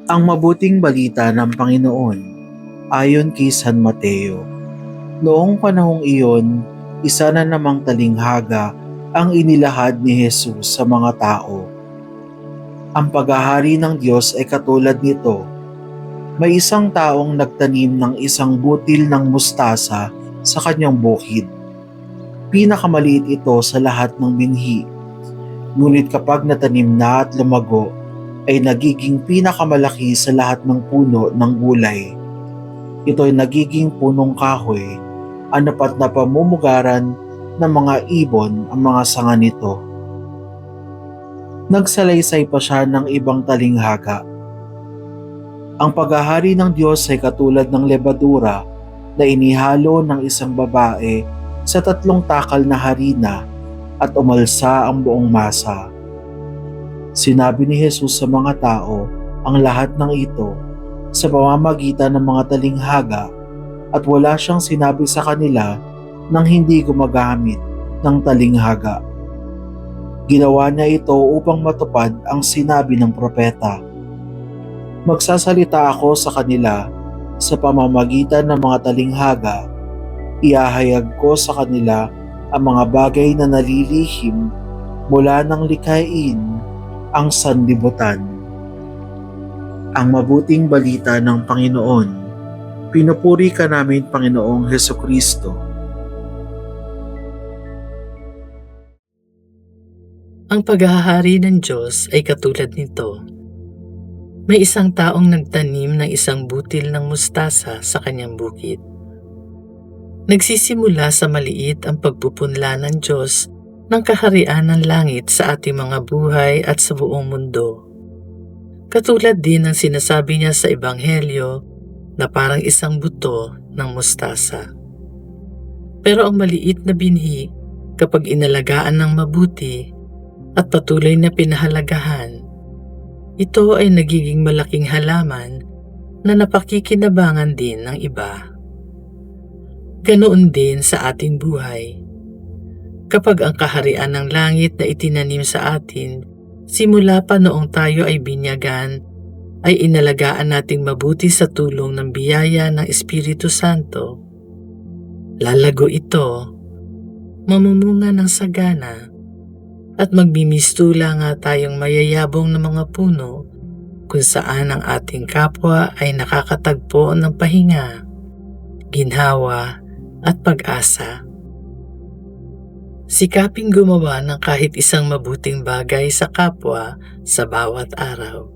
Ang mabuting balita ng Panginoon ayon kay San Mateo. Noong panahong iyon, isa na namang talinghaga ang inilahad ni Jesus sa mga tao. Ang paghahari ng Diyos ay katulad nito. May isang taong nagtanim ng isang butil ng mustasa sa kanyang bukid. Pinakamaliit ito sa lahat ng binhi. Ngunit kapag natanim na at lumago, ay nagiging pinakamalaki sa lahat ng puno ng gulay. Ito ay nagiging punong kahoy, anapat na pamumugaran ng mga ibon ang mga sanga nito. Nagsalaysay pa siya ng ibang talinghaga. Ang paghahari ng Diyos ay katulad ng lebadura na inihalo ng isang babae sa 3 takal na harina at umalsa ang buong masa. Sinabi ni Jesus sa mga tao ang lahat ng ito sa pamamagitan ng mga talinghaga at wala siyang sinabi sa kanila nang hindi gumagamit ng talinghaga. Ginawa niya ito upang matupad ang sinabi ng propeta. Magsasalita ako sa kanila sa pamamagitan ng mga talinghaga. Iahayag ko sa kanila ang mga bagay na nalilihim mula ng likhain ang sanlibutan. Ang mabuting balita ng Panginoon. Pinupuri ka namin, Panginoong Hesukristo. Ang paghahari ng Diyos ay katulad nito. May isang taong nagtanim ng isang butil ng mustasa sa kanyang bukid. Nagsisimula sa maliit ang pagpupunla ng Diyos ng kaharian ng langit sa ating mga buhay at sa buong mundo. Katulad din ng sinasabi niya sa Ebanghelyo na parang isang buto ng mustasa. Pero ang maliit na binhi, kapag inalagaan ng mabuti at patuloy na pinahalagahan, ito ay nagiging malaking halaman na napakikinabangan din ng iba. Ganoon din sa ating buhay. Kapag ang kaharian ng langit na itinanim sa atin, simula pa noong tayo ay binyagan, ay inalagaan nating mabuti sa tulong ng biyaya ng Espiritu Santo, lalago ito, mamumunga ng sagana, at magbimistula nga tayong mayayabong ng mga puno kung saan ang ating kapwa ay nakakatagpo ng pahinga, ginhawa at pag-asa. Sikaping gumawa ng kahit isang mabuting bagay sa kapwa sa bawat araw.